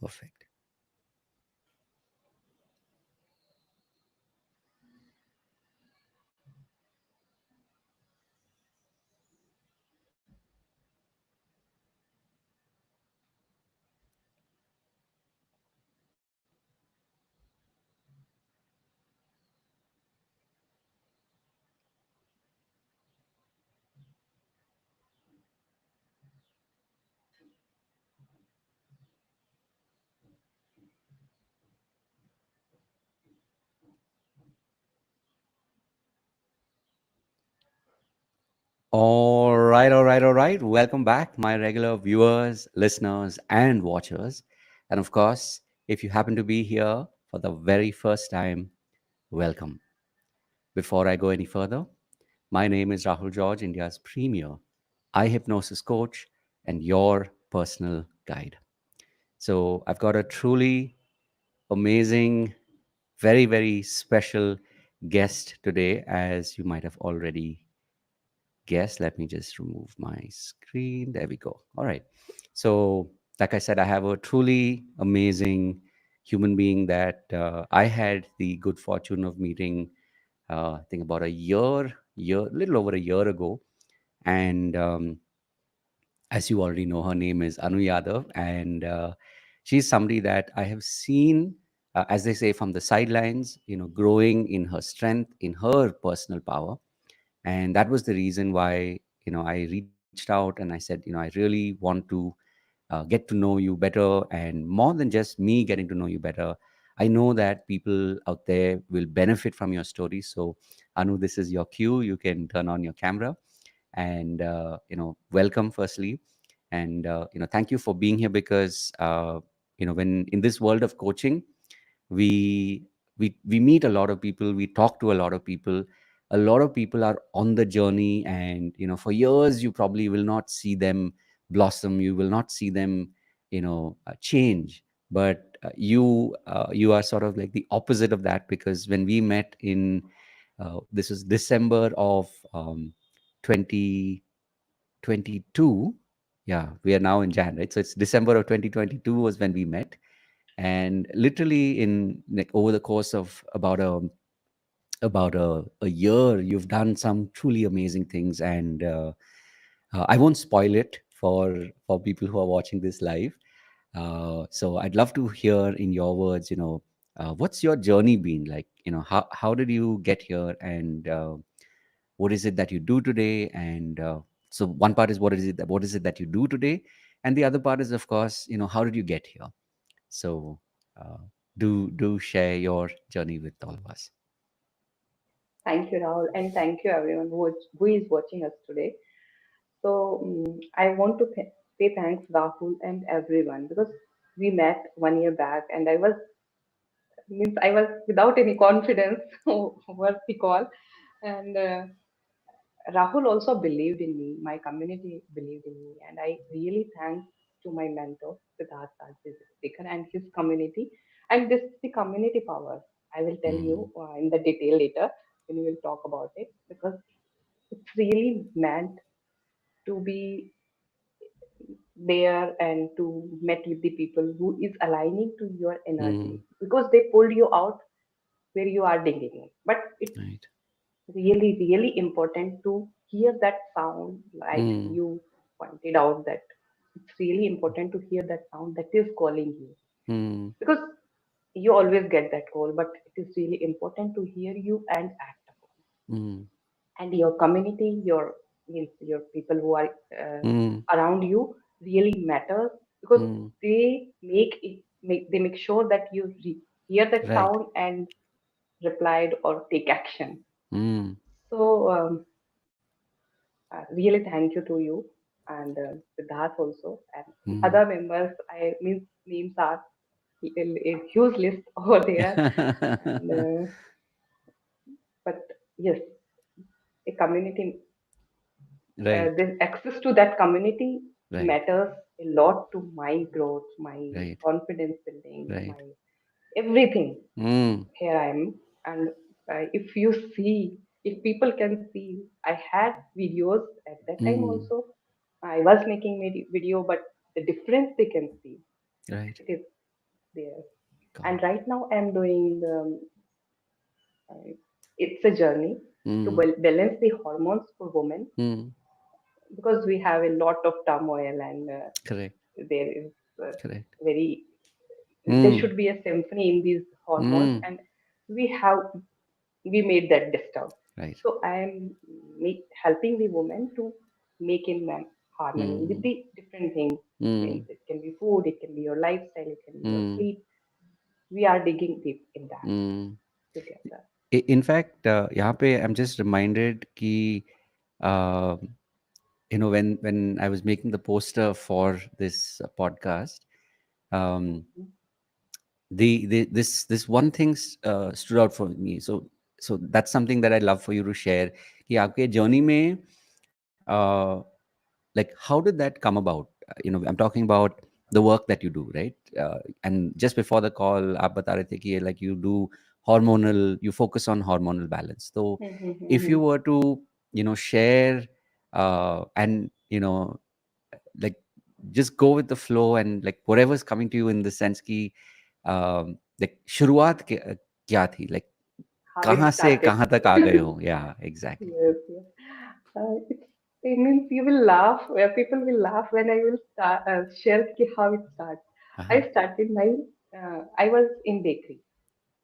Perfect. All right, all right, all right. Welcome back, my regular viewers, listeners, and watchers. And of course, if you happen to be here for the very first time, welcome. Before I go any further, my name is Rahul George, India's premier iHypnosis coach and your personal guide. So I've got a truly amazing, very, very special guest today, as you might have already guessed. Let me just remove my screen. There we go. All right. So, like I said, I have a truly amazing human being that I had the good fortune of meeting, I think about little over a year ago. And as you already know, her name is Annu Yadav, and she's somebody that I have seen, as they say, from the sidelines, growing in her strength, in her personal power. And that was the reason why, I reached out and I said, I really want to get to know you better. And more than just me getting to know you better, I know that people out there will benefit from your story. So, Anu, this is your cue. You can turn on your camera and welcome firstly, and thank you for being here, because when in this world of coaching, we we meet a lot of people, we talk to a lot of people. A lot of people are on the journey, and for years you probably will not see them blossom, you will not see them change. But you are sort of like the opposite of that, because when we met in this was December of 2022. Yeah, we are now in Jan, right? So it's December of 2022 was when we met. And literally in like over the course of about a year, you've done some truly amazing things. And I won't spoil it for people who are watching this live. So I'd love to hear in your words, what's your journey been like? How did you get here, and what is it that you do today? And so one part is what is it that you do today, and the other part is, of course, how did you get here? So uh, do share your journey with all of us. Thank you, Rahul, and thank you everyone who is watching us today. So I want to say thanks, Rahul, and everyone, because we met 1 year back, and I was without any confidence, what we call, and Rahul also believed in me. My community believed in me, and I really thanks to my mentor, Siddharth Speaker, and his community. And this is the community power. I will tell Mm, you in the detail later when we will talk about it, because it's really meant to be there and to met with the people who is aligning to your energy, mm, because they pulled you out where you are digging. But it's right. really important to hear that sound, like Mm, you pointed out, that it's really important to hear that sound that is calling you, mm, because you always get that call, but it is really important to hear you and act upon. mm, And your community, your people who are mm, around you really matters, because mm, they make sure that you hear that right. sound and replied or take action. Mm, So really thank you to you, and Siddharth also, and the mm. other members. I mean, names are a huge list over there, and but yes, a community, Right, the access to that community right, matters a lot to my growth, my right, confidence building, right. my everything. Mm, Here I am, and if you see, if people can see, I had videos at that time mm, also. I was making video, but the difference they can see, right. it is. there. Got And it. right now I'm doing uh, it's a journey to Mm, balance the hormones for women, mm, because we have a lot of turmoil, and correct. there is Correct. very there Mm, should be a symphony in these hormones, mm, and we have we made that disturb. right. So I am helping the woman to make in harmony with Mm, the different things. mm, It can be food, it can be your lifestyle, it can be your mm, sleep. We are digging deep in that mm. together. In fact, यहाँ पे I'm just reminded कि uh, when I was making the poster for this podcast, um, the this one thing stood out for me. So that's something that I love for you to share. कि आपके journey में like how did that come about? I'm talking about the work that you do, right? And just before the call आप बता रहे थे कि like you do hormonal, you focus on hormonal balance. So if you were to share and like just go with the flow and like whatever's coming to you in the sense कि like शुरुआत क्या थी, like How it कहाँ से started. कहाँ तक आ गए हो? Yeah, exactly. Yes, yes. It means you will laugh, where people will laugh when I will share how it starts. Uh-huh. I started I was in bakery.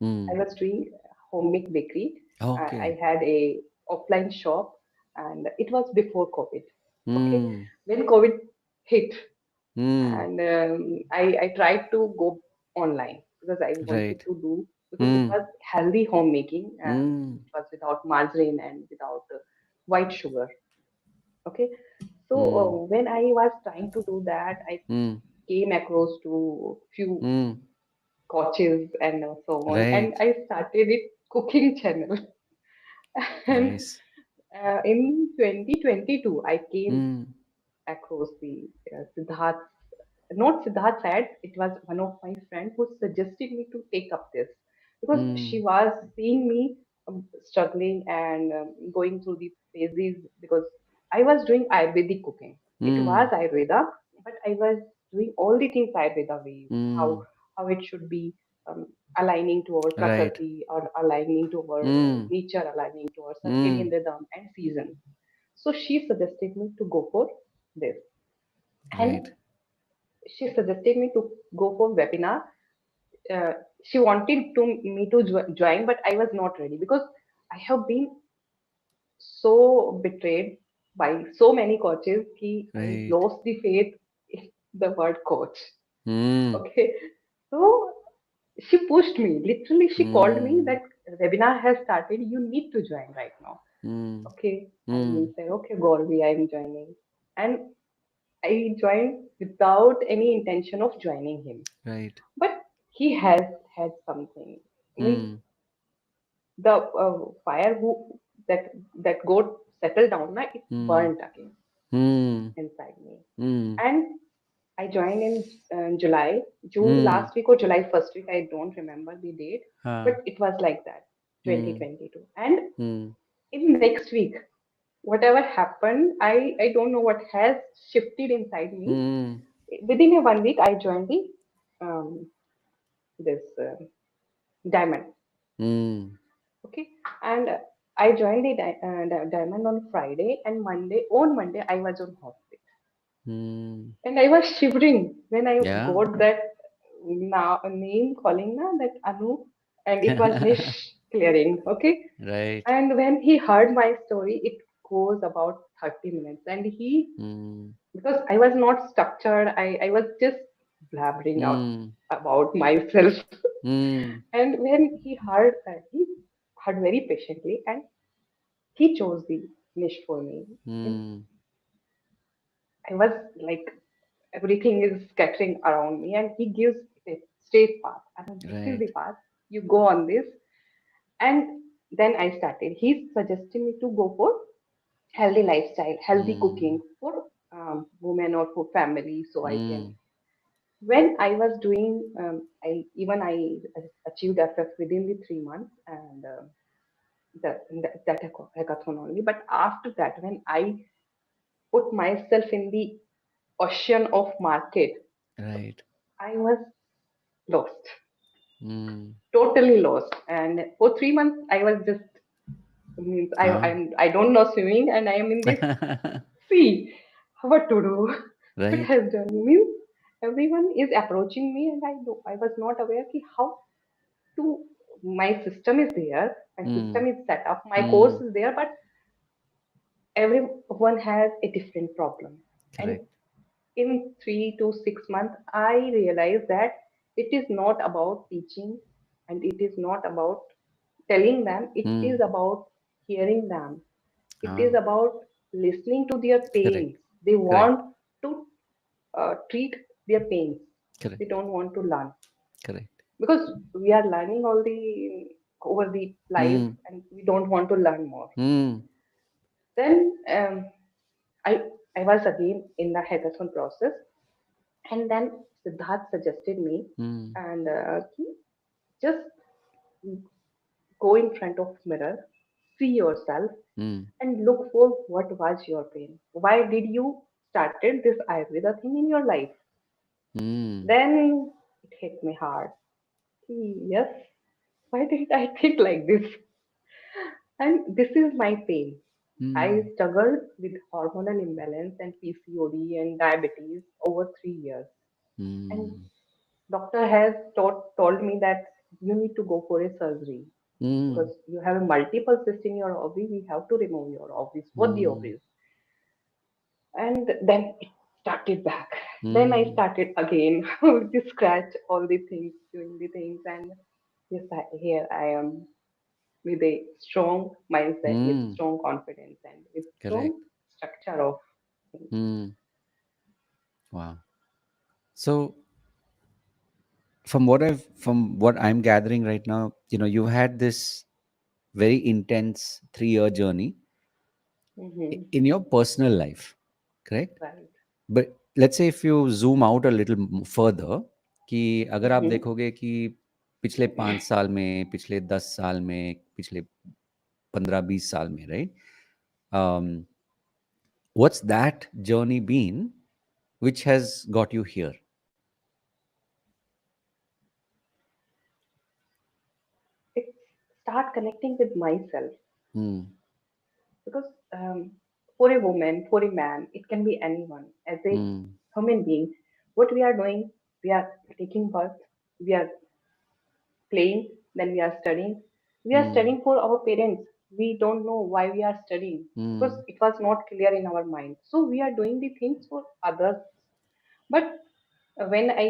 I Mm. was doing homemade bakery. I Okay. had a offline shop, and it was before COVID. Okay, Mm. when COVID hit, Mm. and I tried to go online because I wanted Right. to do, because it Mm. was healthy homemaking. Mm. It was without margarine and without white sugar. Okay, so Mm. when I was trying to do that, I Mm. came across to few Mm. coaches and so on, and Right. I started a cooking channel. And Nice. in 2022, I came Mm. across the Siddharth, not Siddharth's ad, it was one of my friends who suggested me to take up this, because she Mm. was seeing me struggling and going through the phases, because I was doing Ayurvedic cooking. It was Mm. Ayurveda, but I was doing all the things Ayurveda way, Mm. how it should be, um, aligning to our Right. Prakriti, or aligning to our Mm. nature, aligning to our circadian Mm. rhythm and seasons. So she suggested me to go for this. And Right. she suggested me to go for webinar. Uh, she wanted me to join, but I was not ready, because I have been so betrayed by so many coaches that I Right. lost the faith in the word coach. Mm. Okay, so she pushed me. Literally, she called me Mm. that webinar has started. You need to join right now. Mm. Okay, I Mm. said, okay, Gauravi, I am joining. And I joined without any intention of joining him. Right. But he has had something. Means Mm. the fire that got settled down, na, it Mm. burnt again Mm. inside me. Mm. And I joined in July, June Mm. last week or July first week. I don't remember the date, but Ah. it was like that, Mm. 2022. And Mm. in next week, whatever happened, I don't know what has shifted inside me. Mm. Within a 1 week, I joined the this diamond. Mm. Okay, and I joined the diamond on Friday, and Monday I was on hospital, Mm. and I was shivering when I Yeah. got that name calling na, that Anu, and it was Nish clearing. Okay, Right. and when he heard my story, it goes about 30 minutes, and he, Mm. because I was not structured, I was just blabbering out Mm. about myself. Mm. And when he heard very patiently, and he chose the niche for me. And Mm. I was like, everything is scattering around me, and he gives a straight path. And this is Right. the path. You go on this. And then I started. He suggested me to go for healthy lifestyle, healthy Mm. cooking for women or for family, so I can. Mm. When I was doing, I achieved FF within the 3 months, and that hackathon only. But after that, when I put myself in the ocean of market, Right. I was lost, Mm. totally lost. And for 3 months, I was just means Ah. I don't know swimming, and I am in this sea. What to do? What Right. has done means everyone is approaching me, and I was not aware ki how to. My system is there, my Mm. system is set up, my course Mm. is there, but everyone has a different problem. And Correct. in 3 to 6 months, I realized that it is not about teaching and it is not about telling them, it is Mm. about hearing them. It is Ah. about listening to their Correct. pains. They Correct. want to treat their pains. They Correct. don't want to learn Correct. because we are learning all the over the life Mm. and we don't want to learn more. Mm. Then I I was again in the hackathon process, and then Siddharth suggested me, Mm. and just go in front of mirror, see yourself, Mm. and look for what was your pain. Why did you started this Ayurveda thing in your life? Mm. Then it hit me hard. Yes, why did I think like this? And this is my pain. I Mm. struggled with hormonal imbalance and PCOD and diabetes over 3 years. And Mm. doctor has told me that you need to go for a surgery because Mm. you have a multiple cyst in your ovary. We have to remove your ovaries, both the Mm. ovaries. And then it started back. Then I Mm. started again with the scratch, all the things, doing the things, and yes, here I am with a strong mindset, with Mm. strong confidence, and with Correct. strong structure of things. Mm. Wow. So from what I'm gathering right now, you've had this very intense 3-year journey Hmm. in your personal life, correct? Right. But let's say if you zoom out a little further, कि अगर आप Hmm. देखोगे कि पिछले 5 साल में, पिछले 10 साल में, पिछले 15-20 साल में, right? Um, what's that journey been which has got you here? It's start connecting with myself Hmm. because for a woman, for a man, it can be anyone. As a Hmm. human being, what we are doing, we are taking birth, we are playing, then we are studying. We are Hmm. studying for our parents. We don't know why we are studying because Hmm. it was not clear in our mind. So we are doing the things for others. But when I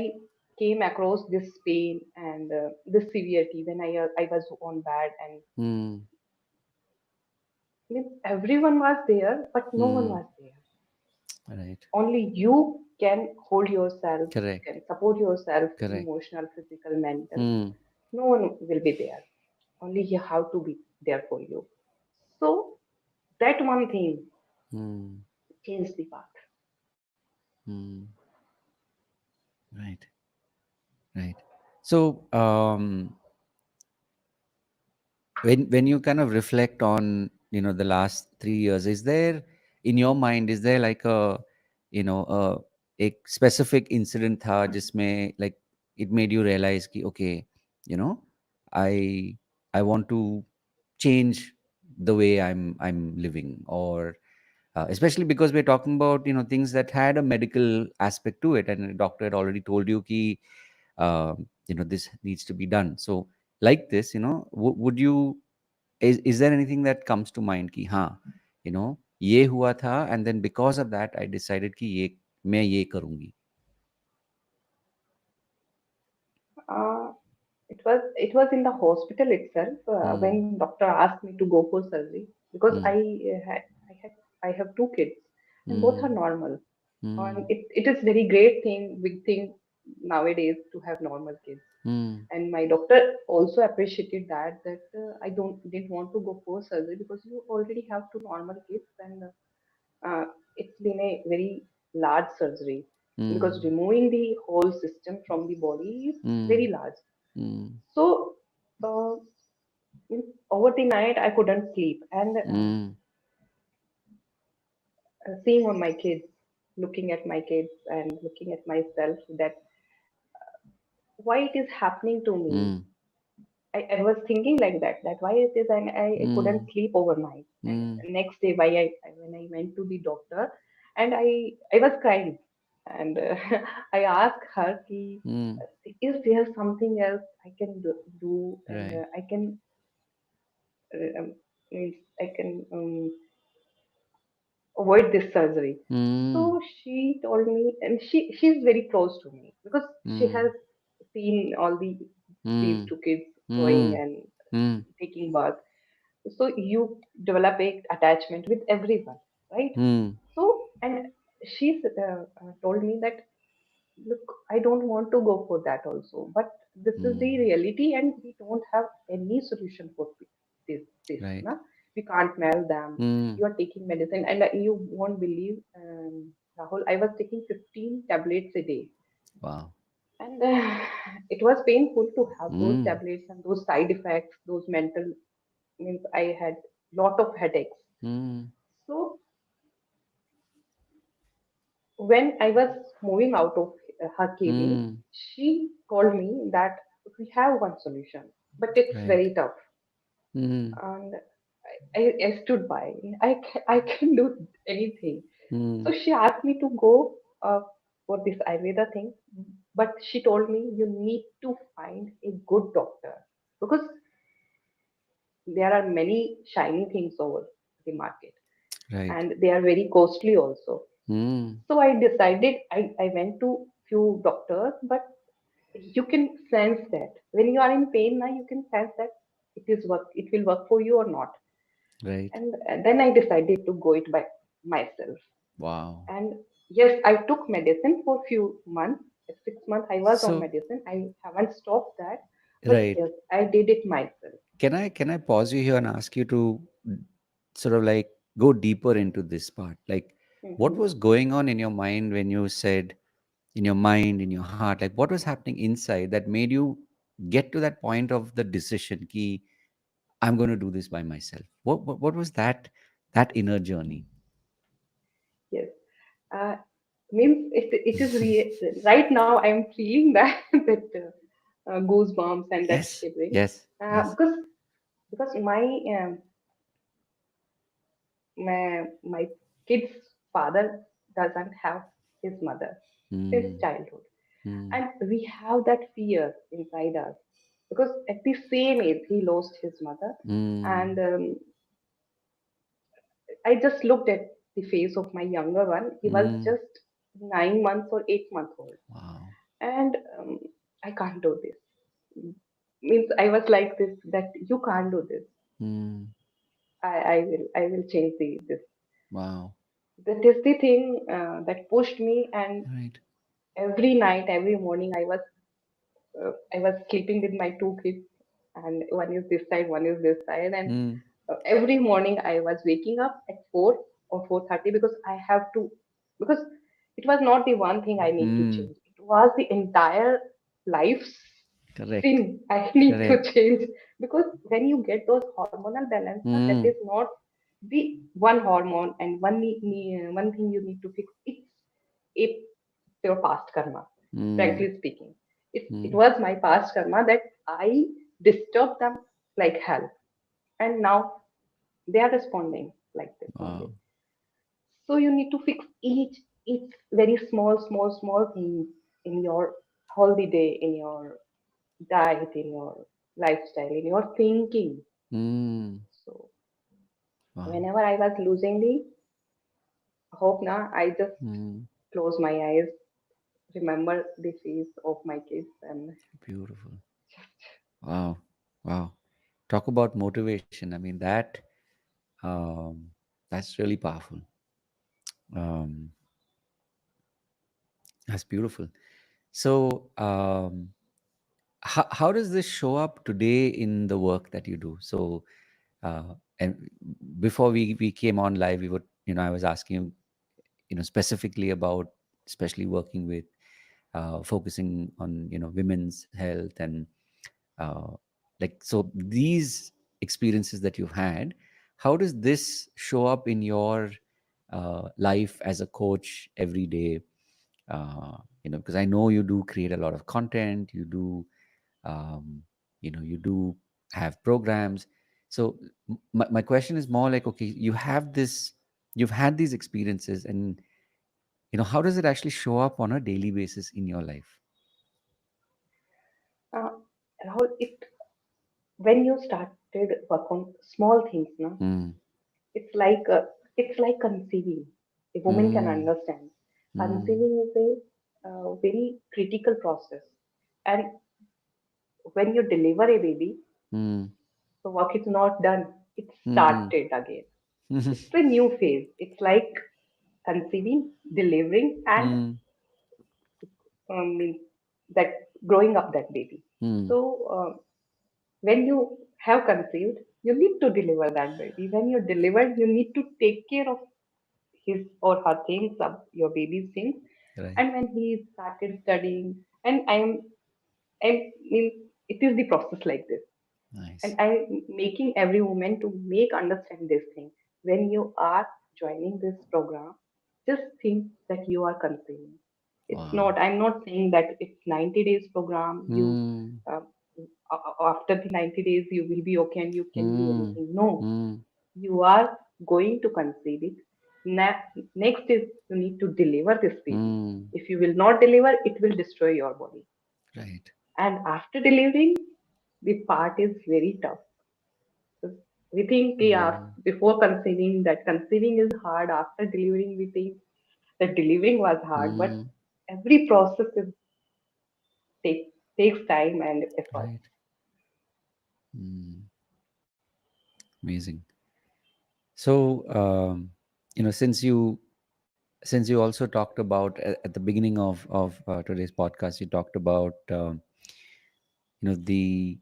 came across this pain and this severity, when I was on bed and Hmm. means everyone was there, but no one Hmm. was there. Right. Only you can hold yourself, you Correct. can support yourself, Correct. emotional, physical, mental. Hmm. No one will be there. Only you have to be there for you. So that one thing Hmm. changed the path. Hmm. Right. Right. So, when you kind of reflect on the last 3 years, is there in your mind, is there like a specific incident tha जिसमें like it made you realize कि okay, you know I I want to change the way I'm living, or especially because we're talking about things that had a medical aspect to it, and the doctor had already told you कि this needs to be done. So like this, would you, is there anything that comes to mind कि हाँ, ये हुआ था, and then because of that I decided कि ये मैं ये करूँगी. Uh, it was in the hospital itself Hmm. when doctor asked me to go for surgery because Hmm. I have two kids and both are Hmm. normal. And Hmm. it is very great thing, big thing nowadays to have normal kids. Hmm. And my doctor also appreciated that I don't didn't want to go for surgery because you already have two normal kids, and it's been a very large surgery because Hmm. removing the whole system from the body is very Hmm. large. Hmm. So uh, over the night I couldn't sleep, and Hmm. seeing on my kids, looking at my kids and looking at myself, that why it is happening to me. Mm. I was thinking like that why it is, and I couldn't Mm. sleep overnight. Mm. And next day, when I went to the doctor, and I was crying, and I asked her, ki, Mm. is there something else I can do, and Right. I can means I can avoid this surgery. Mm. So she told me, and she's very close to me because she has Mm. seen all these Mm. two kids growing Mm. and Mm. taking birth. So you develop a attachment with everyone, right? Mm. So, and she told me that, look, I don't want to go for that also, but this is the Mm. reality, and we don't have any solution for this Right. na? We can't marry them. Mm. You are taking medicine, and you won't believe, Rahul, I was taking 15 tablets a day, Wow. and it was painful to have those Mm. tablets and those side effects, those mental, means I had lot of headaches. Mm. So when I was moving out of her cabin, Mm. she told me that we have one solution, but it's Right. very tough. Mm. And I stood by. I can do anything. So Mm. she asked me to go for this Ayurveda thing, but she told me you need to find a good doctor because there are many shiny things over the market, Right. and they are very costly also. Mm. So I decided, I went to few doctors, but you can sense that when you are in pain now, you can sense that it will work for you or not. Right. And then I decided to go it by myself. Wow. And yes, I took medicine for few months. 6 months I was on So, medicine. I haven't stopped that, but right. yes, I did it myself. Can I pause you here and ask you to sort of like go deeper into this part? Like, what Hmm. was going on in your mind when you said, in your mind, in your heart, like what was happening inside that made you get to that point of the decision key, I'm going to do this by myself? What was that inner journey? Yes. Uh, Means it is right now I'm feeling that goosebumps and that Yes, shivering, yes, yes. because my kid's father doesn't have his mother since Mm, childhood, mm, and we have that fear inside us because at the same age he lost his mother, and mm, I just looked at the face of my younger one. He was mm. just 9 months or 8 months old, Wow. and I can't do this. Means I was like this, that you can't do this. Mm, I will change this. wow. That is the thing that pushed me, and Right. every night, every morning, I was sleeping with my two kids, and one is this side, one is this side, and Mm, every morning I was waking up at 4 or 4:30 because I have to, because it was not the one thing I need to mm. change. It was the entire life's Correct. sin I need to Correct. change, because when you get those hormonal balance, na, that is Mm, not the one hormone and one thing you need to fix. It's a your past karma. mm, Frankly speaking, it mm. was my past karma that I disturbed them like hell, and now they are responding like this Wow. only. So you need to fix each very small things in your holiday, in your diet, in your lifestyle, in your thinking. Mm, So wow. whenever I was losing the hope now, I just Mm, close my eyes, remember the face of my kids, and beautiful. Wow. Wow. Talk about motivation. I mean, um, that's really powerful. Um, that's beautiful. So, how does this show up today in the work that you do? So, and before we came on live, we would, I was asking you, specifically about, especially working with, focusing on, women's health and, uh, like, so these experiences that you've had, how does this show up in your life as a coach every day? Because I know you do create a lot of content, you do, um, you do have programs. So my question is more like, okay, you've had these experiences, and how does it actually show up on a daily basis in your life? Uh, Rahul, when you started work on small things, no, Mm, it's like it's like conceiving. A woman can mm, understand. mm, Conceiving is a very critical process, and when you deliver a baby, mm, the work is not done. It's mm, started again. mm, It's a new phase. It's like conceiving, delivering, and mm, means that growing up that baby. mm, So when you have conceived, you need to deliver that baby. When you deliver, you need to take care of his or her things, your baby's things. right. And when he started studying, and I mean, it is the process like this. And Nice. I'm making every woman to make understand this thing. When you are joining this program, just think that you are conceiving. It's Wow. not. I'm not saying that it's 90 days program. Mm, Uh, After the 90 days you will be okay and you can do mm, anything. No, mm, you are going to conceive it. Next is you need to deliver this baby. mm, If you will not deliver, it will destroy your body. right. And after delivering, the part is very tough. So we think, yeah, Mm, before conceiving that conceiving is hard. After delivering, we think that delivering was hard. But mm, every process takes time and effort. right. Mm, amazing. So, since you also talked about at the beginning of today's podcast, you talked about the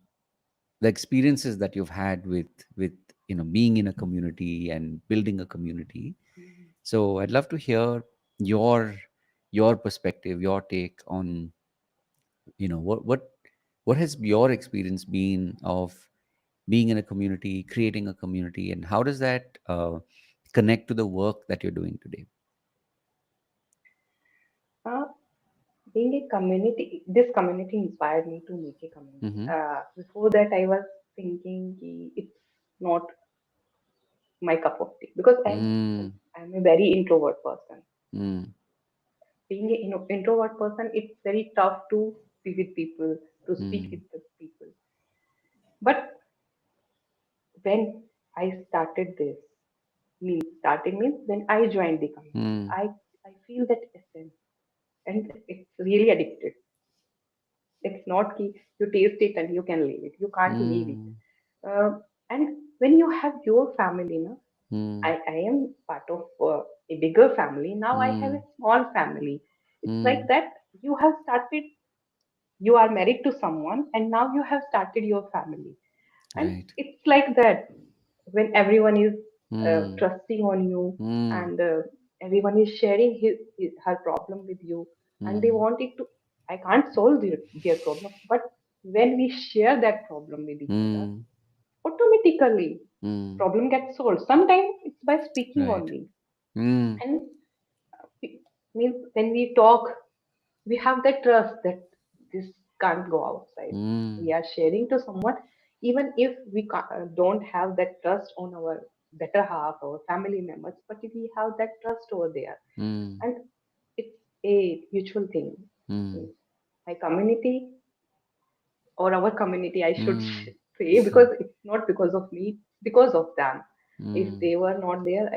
experiences that you've had with being in a community and building a community. So I'd love to hear your your perspective, your take on what has your experience been of being in a community, creating a community, and how does that connect to the work that you're doing today? Uh, Being a community, this community inspired me to make a community. Mm-hmm. Before that, I was thinking it's not my cup of tea because Mm, I'm a very introvert person. mm, Being an introvert person, it's very tough to be with people, to speak mm, with the people. But when I started this, means when I joined the community, mm, I feel that essence, and it's really addictive. It's not key you taste it and you can leave it. You can't leave it. mm, And when you have your family, no, mm, I am part of a bigger family. Now I have a mm, small family. It's like mm, that you have started, you are married to someone, and now you have started your family. And right. it's like that when everyone is Mm, trusting on you mm, and everyone is sharing her problem with you, and they mm, want it to. I can't solve their problem, but when we share that problem with each other, mm, automatically mm, problem gets solved. Sometimes it's by speaking right. only, Mm, and it means when we talk, we have that trust that this can't go outside. mm, We are sharing to someone, even if we don't have that trust on our better half, our family members, but if we have that trust over there, mm, and it's a mutual thing. mm, My community or our community, I should mm, say, because it's not because of me, it's because of them. If mm, they were not there,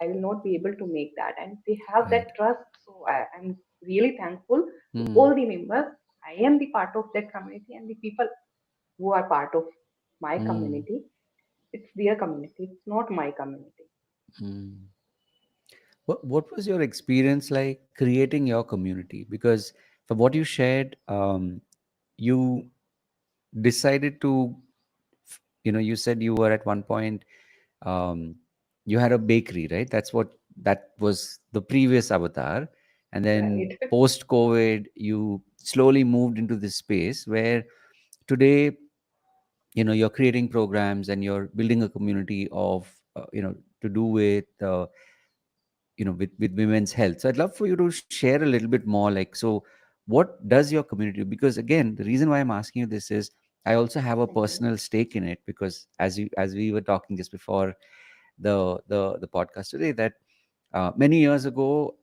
I will not be able to make that. And they have right. that trust. So I'm really thankful to Mm, all the members. I am the part of that community, and the people who are part of my mm, community, it's their community, it's not my community. mm. What was your experience like creating your community? Because from what you shared, you decided to, you said you were at one point, um, you had a bakery, right? That was the previous avatar. And then Right. post COVID, you slowly moved into this space where today, you're creating programs and you're building a community of, to do with with women's health. So I'd love for you to share a little bit more, like, so what does your community do? Because again, the reason why I'm asking you this is I also have a Mm-hmm. personal stake in it, because as we were talking just before the podcast today, that many years ago,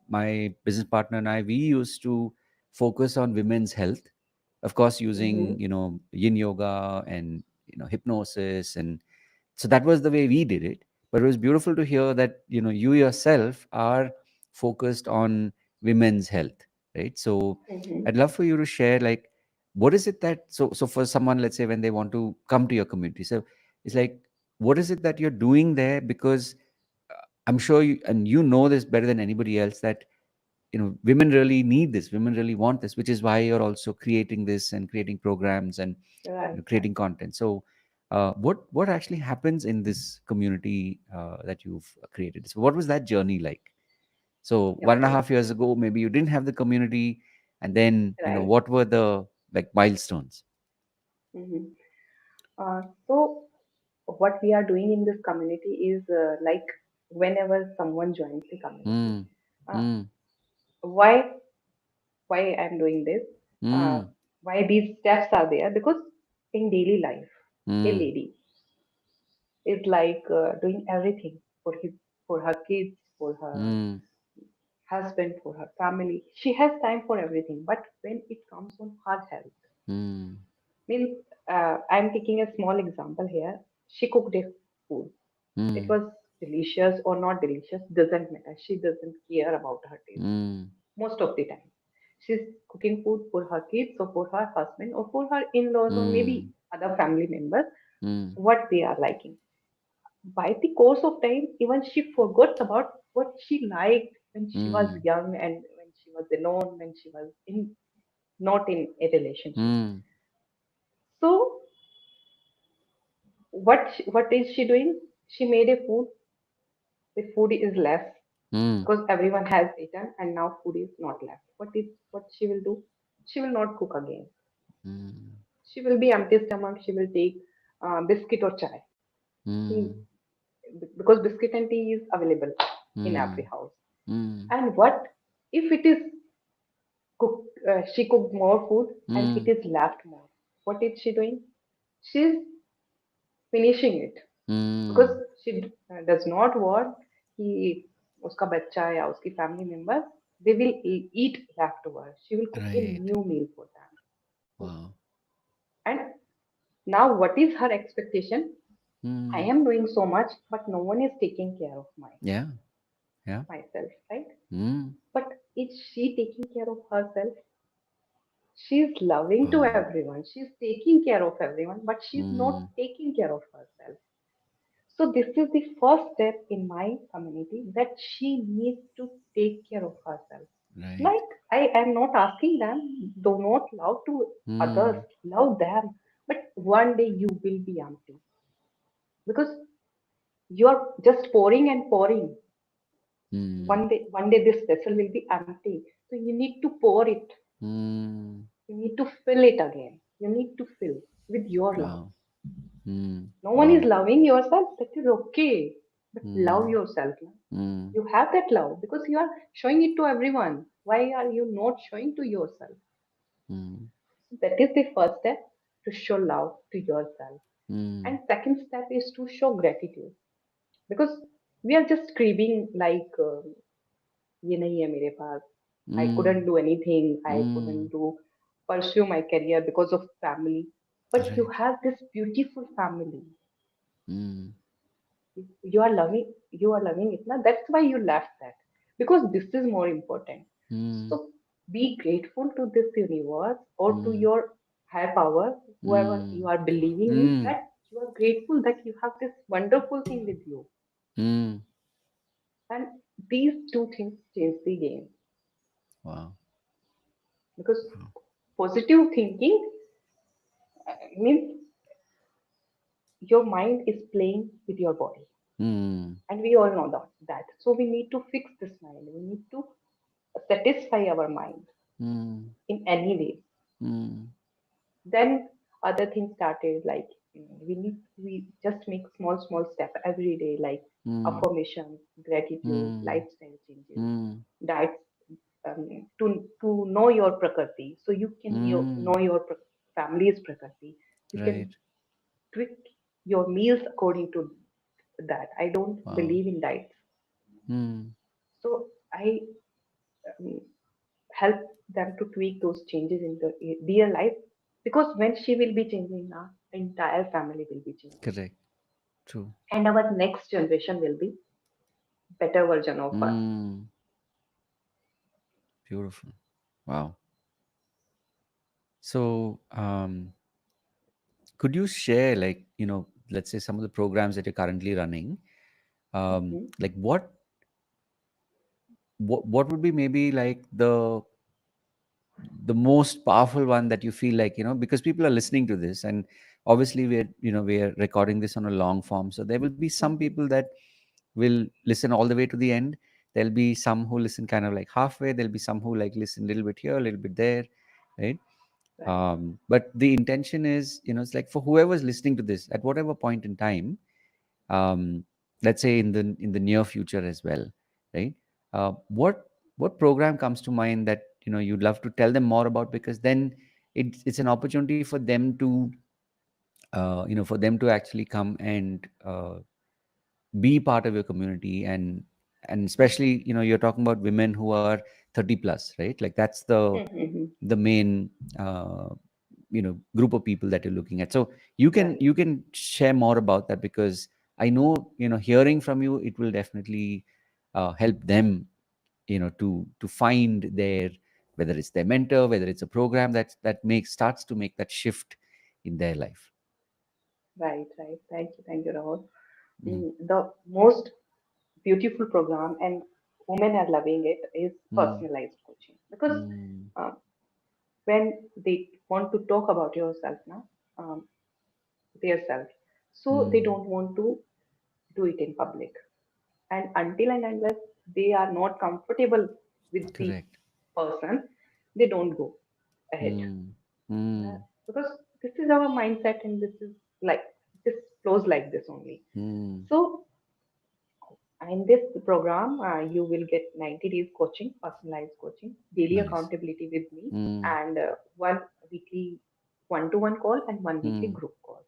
my business partner and I, we used to focus on women's health, of course, Mm-hmm. using yin yoga and hypnosis, and so that was the way we did it. But it was beautiful to hear that you yourself are focused on women's health, right? So Mm-hmm. I'd love for you to share, like, what is it that, so for someone, let's say, when they want to come to your community, so it's like, what is it that you're doing there? Because I'm sure you, and you know this better than anybody else, that women really need this, women really want this, which is why you're also creating this and creating programs and Right, right. creating content. So what actually happens in this community that you've created? So what was that journey like? So one and a Okay. half years ago, maybe you didn't have the community, and then Right. what were the, like, milestones? Mm-hmm. So what we are doing in this community is like whenever someone joins the community, Mm, uh, mm, why I'm doing this, uh, mm, why these steps are there? Because in daily life, a mm, lady is like doing everything for her kids, for her mm, husband, for her family. She has time for everything, but when it comes on her health, mm, means I'm taking a small example here. She cooked a food. It mm, was delicious or not delicious, doesn't matter. She doesn't care about her taste mm, most of the time. She's cooking food for her kids or for her husband or for her in-laws or maybe mm, other family members, mm, what they are liking. By the course of time, even she forgot about what she liked when she was mm, young and when she was alone, when she was in not in a relationship. mm, So what is she doing? She made a food. The food is less mm, because everyone has eaten and now food is not left. What she will do? She will not cook again. mm, She will be empty stomach. She will take biscuit or chai. She, mm, because biscuit and tea is available in every mm, house. mm, And what if it is cooked? She cooked more food and it mm, is left more. What is she doing? She's finishing it because mm. she does not want कि उसका बच्चा या उसकी family member they will eat leftover. She will cook a Right. new meal for them. Wow. And now what is her expectation? I Mm. am doing so much, but no one is taking care of Yeah. Yeah. myself, right? Mm. But is she taking care of herself? She's loving to Wow. everyone. She's taking care of everyone, but she's not Mm. taking care of herself. So this is the first step in my community that she needs to take care of herself. Right. Like I am not asking them, do not love to others, Mm. love them. But one day you will be empty because you are just pouring and pouring. Mm. One day this vessel will be empty. So you need to pour it. Mm. You need to fill it again. You need to fill with your love. Wow. Mm. No one is Wow. loving yourself. That is okay. But love Mm. yourself. Na? Mm. You have that love because you are showing it to everyone. Why are you not showing to yourself? Mm. So that is the first step to show love to yourself. Mm. And second step is to show gratitude because we are just craving like ये नहीं है मेरे पास. I couldn't Mm. do anything. I couldn't Mm. do pursue my career because of family. But you Right. have this beautiful family. Mm. You are loving it now. That's why you left that because this is more important. Mm. So be grateful to this universe or to Mm. your higher power, whoever Mm. you are believing in, Mm. that you are grateful that you have this wonderful thing with you. Mm. And these two things change the game Wow. because positive thinking means your mind is playing with your body, Mm. and we all know that. So we need to fix this mind. We need to satisfy our mind Mm. in any way. Mm. Then other things started like we just make small step every day, like mm, affirmations, gratitude, mm, lifestyle changes, mm, diets, to know your prakriti, so you can know mm, your family's prakriti. You can right. tweak your meals according to that. I don't Wow. believe in diets, Mm, so I um, help them to tweak those changes in their life, because when she will be changing, now entire family will be changing, correct. True. and our next generation will be better version of us. Mm, beautiful. Wow. So, could you share, like, let's say some of the programs that you're currently running, Mhm, like what would be maybe like the most powerful one that you feel like, because people are listening to this, and obviously we're recording this on a long form, so there will be some mhm, people that will listen all the way to the end. There'll be some who listen kind of like halfway. There'll be some who like listen a little bit here, a little bit there, right? right, But the intention is, it's like for whoever's listening to this at whatever point in time, um, let's say in the near future as well, right? What program comes to mind that you'd love to tell them more about, because then it's an opportunity for them to for them to actually come and be part of your community, and especially you're talking about women who are 30 plus, right? Like that's mhm, the main group of people that you're looking at. So you can right, you can share more about that, because I know, hearing from you, it will definitely help them, to find their, whether it's their mentor, whether it's a program that makes starts to make that shift in their life. right. Thank you, Rahul. Mm, The most beautiful program, and women are loving it, is mm, personalized coaching, because mm, uh, when they want to talk about yourself now, um, their self, so they mm, don't want to do it in public, and until and unless they are not comfortable with the correct. person, they don't go ahead. Mm, mm, Because this is our mindset, and this is like, this flows like this only. mm, So in this program, you will get 90 days coaching, personalized coaching, daily nice. accountability with me, Mm, and one weekly one-to-one call and one weekly mm, group call.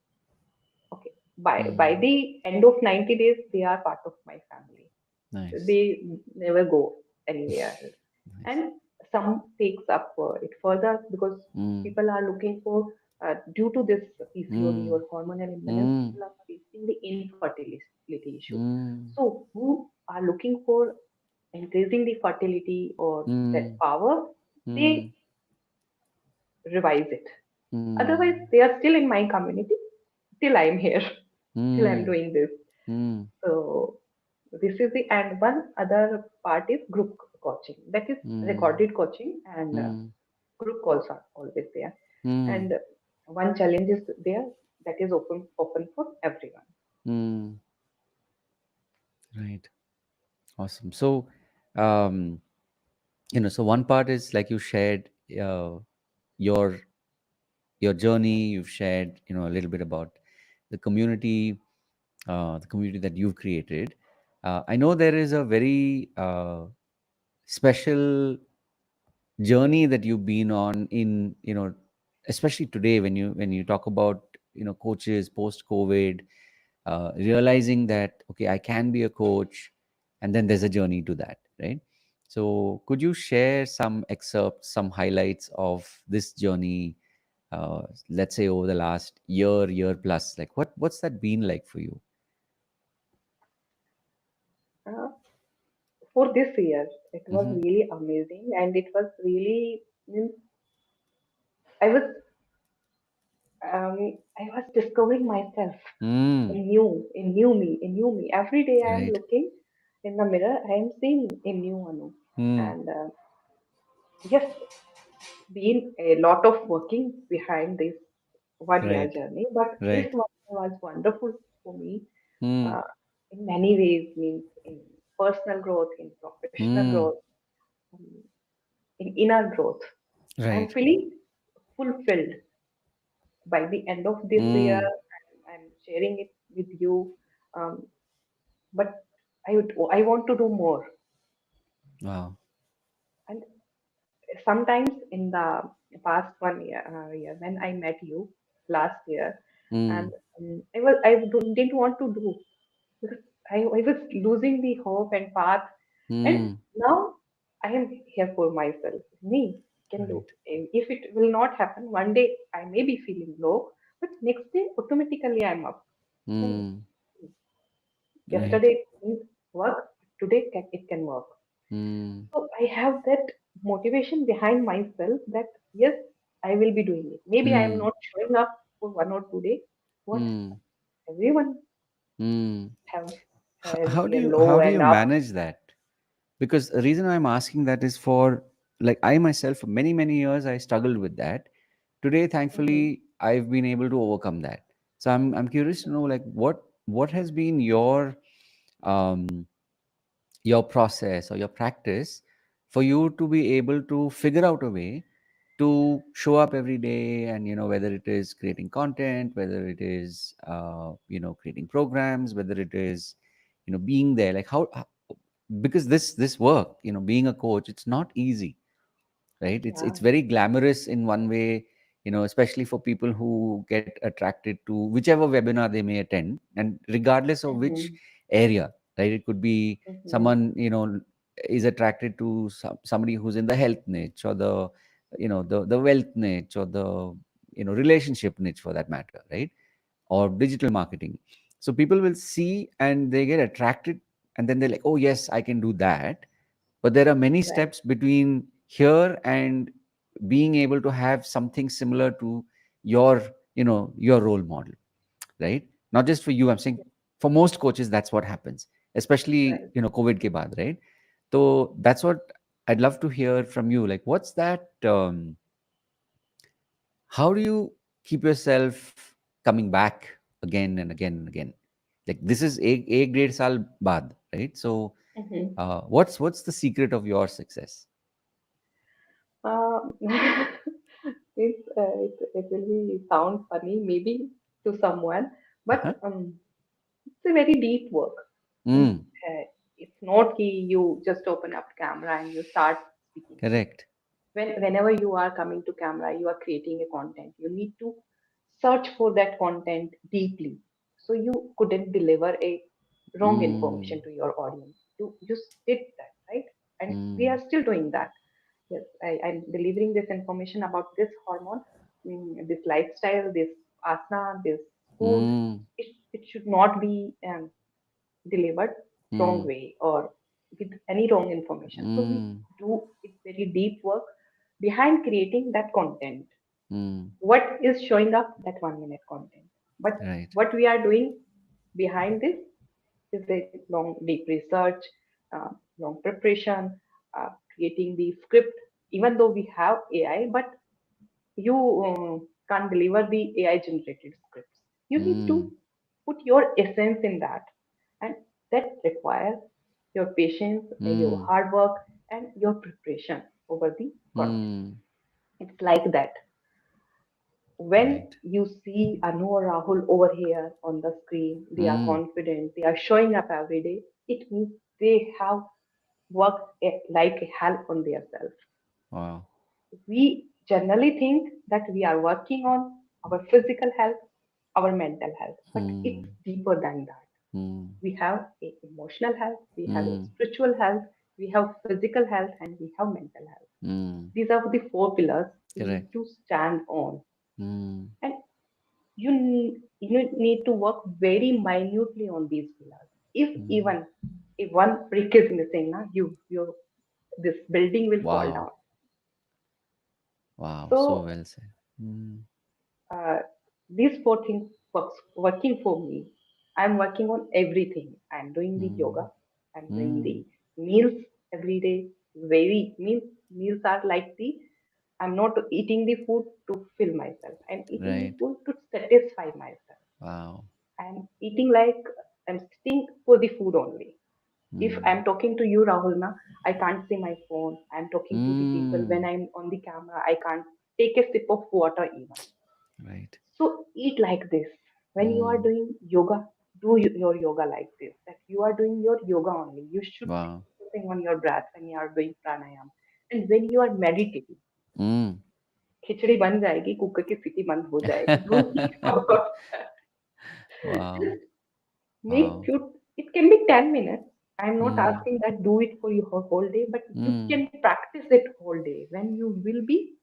Okay. By mm, the end of 90 days, they are part of my family. nice. They never go anywhere else. Nice. And some takes up it further, because Mm, people are looking for, due to this PCOD mm, or hormonal imbalance, mm, people are facing the infertility issue. mm, So who are looking for increasing the fertility or that mm, power, mm, they revise it. Otherwise, mm, they are still in my community till I'm here, till I'm mm, doing this. mm, So this is the, and one other part is group coaching. That is mm, recorded coaching, and mm, group calls are always there. mm, And one challenge is there, that is open for everyone. mm. Right. Awesome. So, um, so one part is like you shared uh, your your journey. You've shared, a little bit about the community, the community that you've created. I know there is a very special journey that you've been on in, especially today when you talk about, coaches post COVID, realizing that, okay, I can be a coach, and then there's a journey to that, right? So could you share some excerpts, some highlights of this journey, let's say over the last year plus, like what's that been like for you? Uh, for this year, it was Mm-hmm. really amazing, and it was really, means I was I was discovering myself, Mm, a new me. Every day I am right. looking in the mirror, I am seeing a new Anu. Mm, And yes, been a lot of working behind this 1 year right. journey, but this Right. one was wonderful for me, Mm, uh, in many ways, means in personal growth, in professional mm, growth, um, in inner growth. I'm right. feeling fulfilled by the end of this year. Mm, sharing it with you. Um, but I want to do more. Wow. And sometimes in the past 1 year when I met you last year, and Mm, didn't want to do because I was losing the hope and path, and mm, now I am here for myself. Me can do. right. If it will not happen, one day I may be feeling low, but next day automatically I'm up. And Mm, right. yesterday didn't work, today it can work. Mm, So I have that motivation behind myself that yes, I will be doing it. Maybe I am mm, not showing up for 1 or 2 days. What mm, everyone mm. have has How do a you low and up. manage that? Because the reason I'm asking that is for, like, I myself for many many years I struggled with that. Today, Hmm. thankfully, I've been able to overcome that. So I'm curious to know, like, what has been um your process or your practice for you to be able to figure out a way to show up every day, and whether it is creating content, whether it is creating programs, whether it is being there, like because this work, being a coach, it's not easy, right? It's Yeah. very glamorous in one way, especially for people who get attracted to whichever webinar they may attend, and regardless of which Hmm. area, right? It could be Hmm. someone is attracted to somebody who's in the health niche, or the wealth niche, or the relationship niche, for that matter, right? Or digital marketing. So people will see and they get attracted, and then they're like, oh yes, I can do that. But there are many Right. steps between here and being able to have something similar to your your role model, right? Not just for you, I'm saying for most coaches that's what happens, especially Right. covid ke baad, right? So that's what I'd love to hear from you, like what's that, how do you keep yourself coming back again and again and again? Like this is a grade saal baad, right? So Hmm. what's the secret of your success? Uh, it will be sound funny maybe to someone, but Uh-huh. it's a very deep work. Mm, Mm, it's not key you just open up camera and you start speaking. correct. Whenever you are coming to camera, you are creating a content, you need to search for that content deeply, so you couldn't deliver a wrong Mm, information to your audience. You did that, right? And we are mm, still doing that. Yes, I'm delivering this information about this hormone, this lifestyle, this asana, this food. mm, It should not be delivered wrong mm, way or with any wrong information. So we mm, do it very deep work behind creating that content. mm. What is showing up that 1 minute content? But Right. what we are doing behind this is a long deep research, long preparation, creating the script. Even though we have AI, but you can't deliver the AI generated scripts. You need to Mm, put your essence in that, and that requires your patience, your mm, hard work, and your preparation over the content. mm. It's like that. When Right. you see Anu or Rahul over here on the screen, they are Mm. confident, they are showing up every day. It means they have worked like hell on themselves. Wow. We generally think that we are working on our physical health, our mental health, but it's Mm, deeper than that. mm, We have a emotional health, we have a mm, spiritual health, we have physical health, and we have mental health. mm. These are the four pillars we need Correct. to stand on. Mm, And you need to work very minutely on these pillars. If mm. even if one brick is missing, na, you this building will fall Wow. down. Wow. So So well said. Mm, uh, these four things working for me. I'm working on everything. I'm doing the yoga, mm, I'm doing the mm. meals every day. Very meals are like the, I'm not eating the food to fill myself, I'm eating the Right. food to satisfy myself. Wow. I'm eating like I'm sitting for the food only. If Mm, I'm talking to you, Rahul, na, I can't see my phone. I'm talking to the people. When mm. I'm on the camera, I can't take a sip of water even. Right. So eat like this. When you are Mm. doing yoga, do your yoga like this, that you are doing your yoga only. You should be Wow. focusing on your breath when you are doing pranayam. And when you are meditating, Mm. खिचड़ी बन जाएगी, cooker की सीटी बंद हो जाएगी. Don't think about that. Wow. Just make Wow. few. It can be 10 minutes. I'm not Mm. asking that do it for your whole day, but you Mm. can practice it whole day. When you will be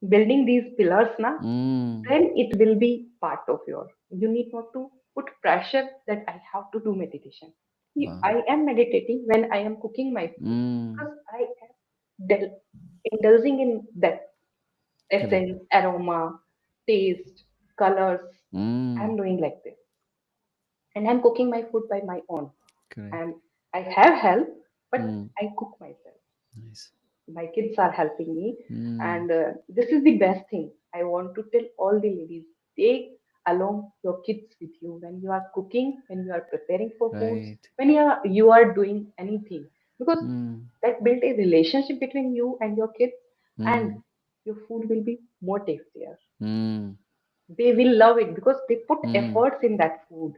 building these pillars, na, Mm. then it will be part of your. You need not to put pressure that I have to do meditation. Wow. I am meditating when I am cooking my food Mm. because I am indulging in that Correct. essence, aroma, taste, colors. Mm. I'm doing like this, and I'm cooking my food by my own. Correct. I'm I have help, but Mm. I cook myself. Nice. My kids are helping me, Mm. and this is the best thing. I want to tell all the ladies: take along your kids with you when you are cooking, when you are preparing for foods, Right. when you are doing anything, because Mm. that build a relationship between you and your kids, and Mm. your food will be more tastier. Mm. They will love it because they put Mm. efforts in that food.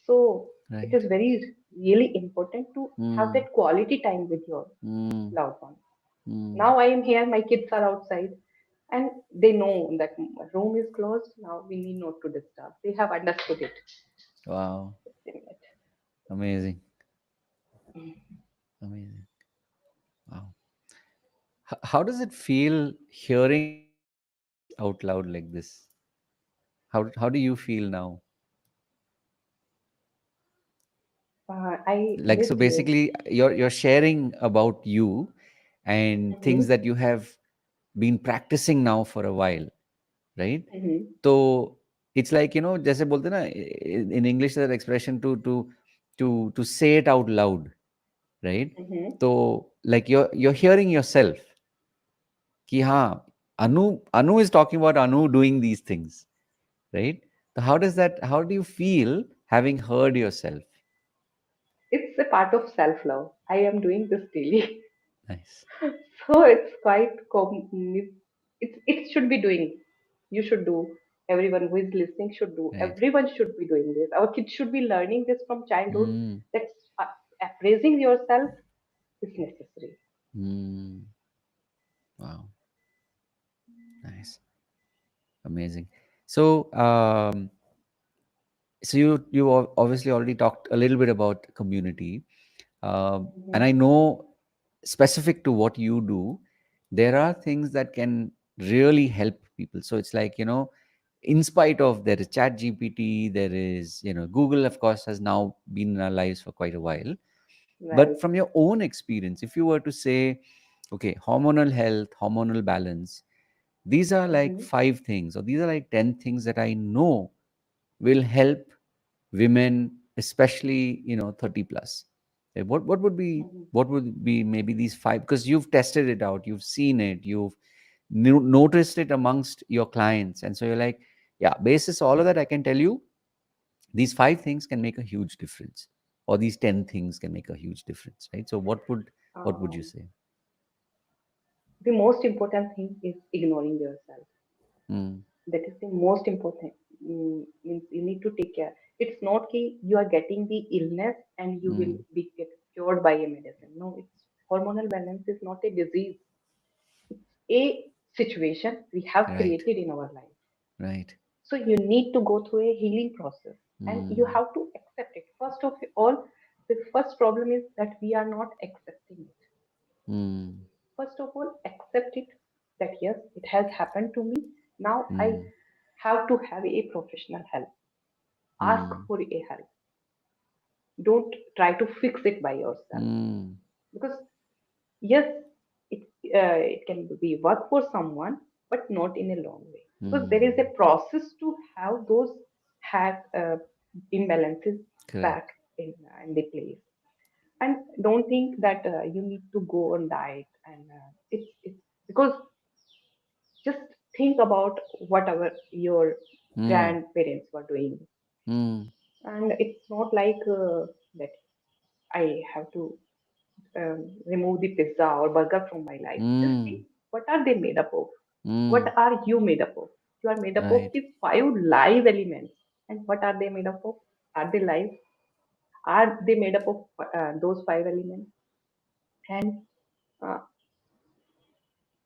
So it Right. is very really important to have Mm. that quality time with your Mm. loved ones. Mm. Now I am here, my kids are outside, and they know that room is closed. Now we need not to disturb. They have understood it. Wow. Amazing. Amazing. Wow. How does it feel hearing your voice out loud like this? How do you feel now? I Like, so lived here. basically you're sharing about you and things Hmm. that you have been practicing now for a while, right? Hmm. So it's like, जैसे बोलते हैं ना, in English there's an expression to say it out loud, right? Hmm. So like you're hearing yourself कि हाँ, Anu is talking about Anu doing these things, right? So how do you feel having heard yourself? It's a part of self-love. I am doing this daily. Nice. So it's quite it should be doing. You should do. Everyone who is listening should do. Right. Everyone should be doing this. Our kids should be learning this from childhood. Mm, That appraising yourself is necessary. mm, wow. Nice. Amazing. So, so you obviously already talked a little bit about community, and Hmm. I know specific to what you do, there are things that can really help people. So it's like, in spite of there is Chat GPT, there is, Google, of course, has now been in our lives for quite a while. Right. But from your own experience, if you were to say, okay, hormonal health, hormonal balance, these are like Hmm. five things, or these are like 10 things that I know will help women, especially 30 plus. What would be Hmm. maybe these five? Because you've tested it out, you've seen it, you've noticed it amongst your clients, and so you're like, yeah, basis all of that, I can tell you these five things can make a huge difference, or these 10 things can make a huge difference, right? So what would you Um, say? the most important thing is ignoring yourself. Mm, That is the most important. Means you need to take care. It's not that you are getting the illness and you will mm, be get cured by a medicine. No, it's hormonal balance is not a disease. It's a situation we have right, created in our life. right. So you need to go through a healing process, and you Mm, have to accept it. First of all, the first problem is that we are not accepting it. mm, First of all, accept it, that yes, it has happened to me. Now I mm, have to have a professional help. Ask mm, for a help. Don't try to fix it by yourself. mm, Because yes, it can be work for someone, but not in a long way. Because there is mm. a process to have those have imbalances back Correct. in the place. And don't think that you need to go on diet, and it's because just think about whatever your Mm, grandparents were doing, mm, and it's not like that I have to remove the pizza or burger from my life. Just think, mm, what are they made up of? What mm, are you made up of? You are made up of Right. these five live elements. And what are they made up of? Are they live? Are they made up of those five elements? And uh,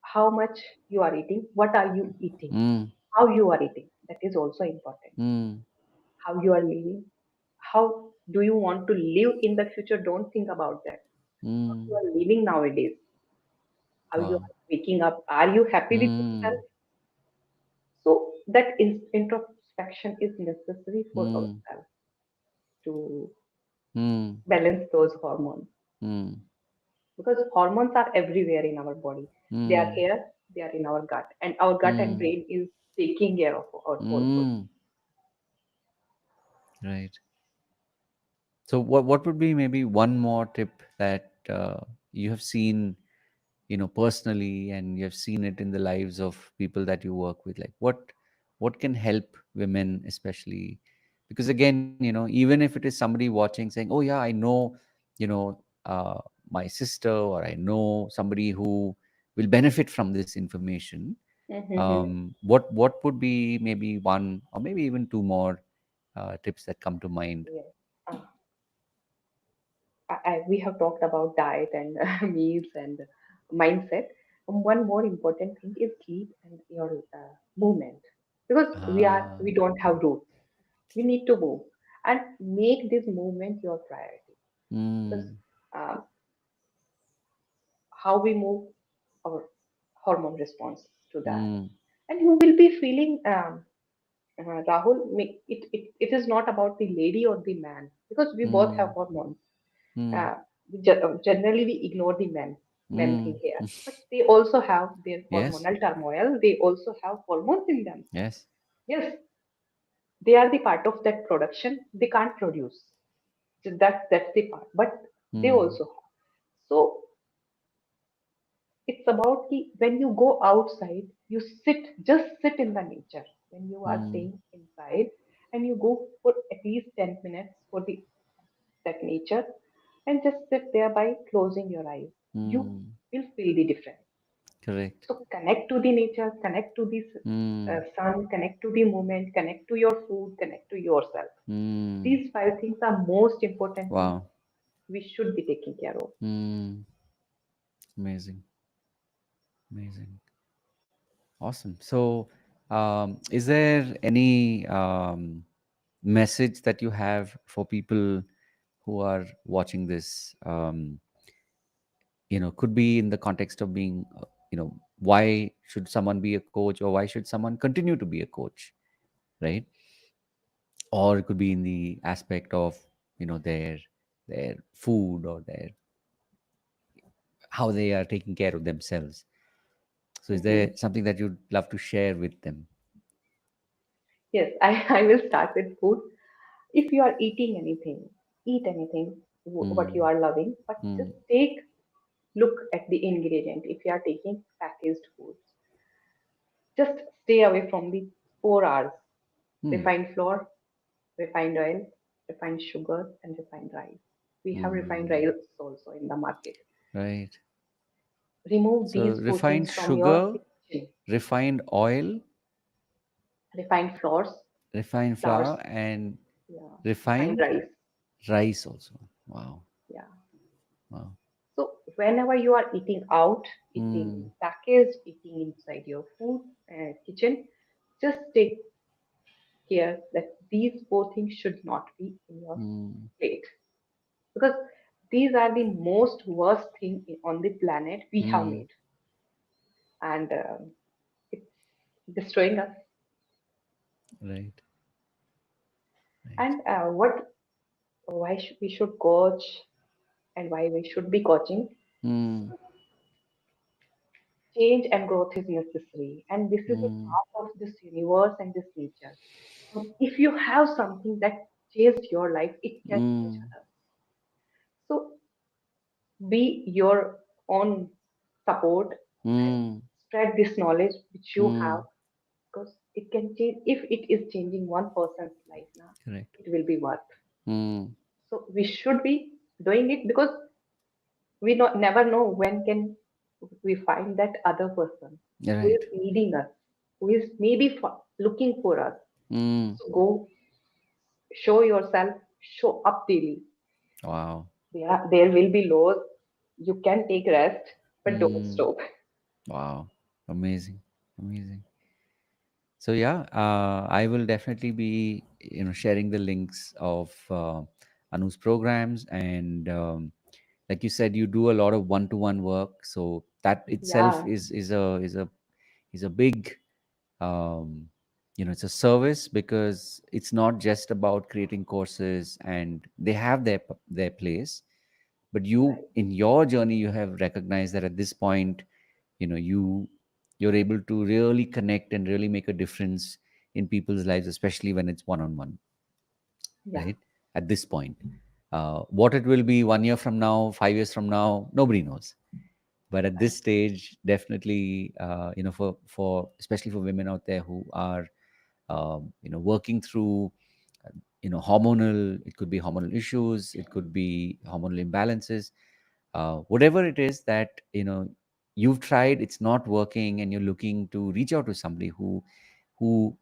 how much you are eating? What are you eating? Mm. How you are eating? That is also important. Mm. How you are living? How do you want to live in the future? Don't think about that. How you Mm. are living nowadays? How you Wow. are waking up? Are you happy with yourself? Mm. So that introspection is necessary for Mm. ourselves to Mm. balance those hormones, Mm. because hormones are everywhere in our body. They are Mm. here, they are in our gut, and our gut and Mm. brain is taking care of our whole body. Mm. Right. So what would be maybe one more tip that you have seen, personally, and you have seen it in the lives of people that you work with? Like what can help women especially? Because again, even if it is somebody watching saying, "Oh yeah, I know, you know, my sister, or I know somebody who will benefit from this information." Mm-hmm. What would be maybe one or maybe even two more tips that come to mind? Yes. Uh, we have talked about diet and meals and mindset. One more important thing is sleep and your movement, because we Ah. don't have roots. We need to move and make this movement your priority, because Mm. uh, how we move, our hormone response to that. Mm. And you will be feeling, Rahul, it is not about the lady or the man, because we both have Mm. hormones. Mm. Uh, Generally, we ignore the men thing Mm. here, but they also have their Yes. hormonal turmoil. They also have hormones in them. Yes. Yes, they are the part of that production. They can't produce. So that's the part. But they Mm. also have. So it's about the when you go outside, you just sit in the nature. When you are Mm. staying inside and you go for at least 10 minutes for the that nature, and just sit there by closing your eyes, you Mm. will feel the difference. Correct. So connect to the nature, connect to the Mm. sun, connect to the moment, connect to your food, connect to yourself. Mm. These five things are most important things Wow. we should be taking care of. Mm. Amazing. Amazing. Awesome. So, is there any message that you have for people who are watching this? Could be in the context of being, why should someone be a coach, or why should someone continue to be a coach, right? Or it could be in the aspect of, their food, or their how they are taking care of themselves. So, is Mhm. there something that you'd love to share with them? Yes, I will start with food. If you are eating anything, eat anything what you Mm. are loving, but just Mm. take look at the ingredient. If you are taking packaged foods, just stay away from the 4 R's: Mm. refined flour, refined oil, refined sugar, and refined rice. We have refined Mm. rice also in the market. Right. Remove So, these four refined things from your sugar, kitchen. refined oil, Refined flours, refined flours, flour, and yeah, refined refined rice, rice also. Wow. yeah. Wow. So whenever you are eating out, eating Mm. in packaged, eating inside your food kitchen, just take care that these four things should not be in your Mm. plate, because these are the most worst thing on the planet we have Mm. made, and it's destroying us. Right. Right. And what why we should coach and why we should be coaching? Mm. Change and growth is necessary, and this is a Mm. part of this universe and this nature. And if you have something that changed your life, it can change Mm. others. So be your own support and Mm. spread this knowledge which you have, Mm. because it can change. If it is changing one person's life now, Correct. it will be worth. Mm. So we should be doing it, because we never know when can we find that other person who is Right. needing us, who is maybe looking for us. Mm. So go show yourself, show up daily. Wow. Yeah, there will be lows. You can take rest, but don't Mm. stop. Wow. Amazing. Amazing. So yeah, I will definitely be sharing the links of Anu's programs, and like you said, you do a lot of one-to-one work, so that itself Yeah, is a big it's a service, because it's not just about creating courses, and they have their place, but you, right. in your journey, you have recognized that at this point, you know you you're able to really connect and really make a difference in people's lives, especially when it's one on one, Yeah, right? At this point, what it will be 1 year from now, 5 years from now, nobody knows. But at this right. stage, definitely, for especially for women out there who are working through hormonal, it could be hormonal issues, it could be hormonal imbalances, whatever it is that you've tried, it's not working, and you're looking to reach out to somebody who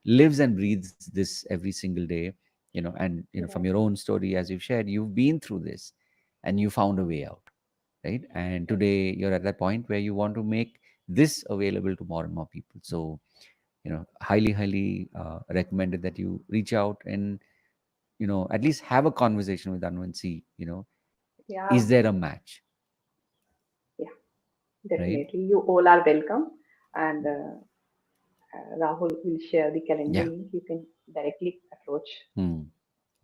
lives and breathes this every single day, and from Right, your own story, as you've shared, you've been through this and you found a way out, right? And right. today you're at that point where you want to make this available to more and more people. So highly recommended that you reach out and at least have a conversation with Anu and see, is Yeah, there a match, yeah, right? definitely. You all are welcome. And Rahul will share the calendar Yeah. link. You can directly approach Hmm.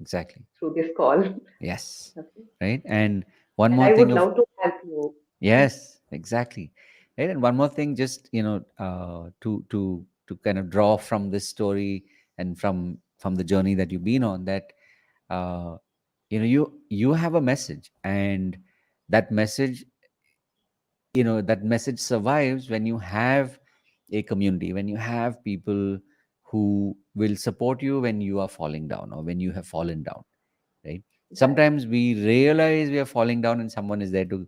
Exactly. through this call. Yes. Okay. Right. And one And more I would thing of love to help you. Mhm. yes, exactly. Right. And one more thing, just to kind of draw from this story and from the journey that you've been on, that uh, you have a message, and that message that message survives when you have a community, when you have people who will support you when you are falling down or when you have fallen down, right? Right. Sometimes we realize we are falling down and someone is there to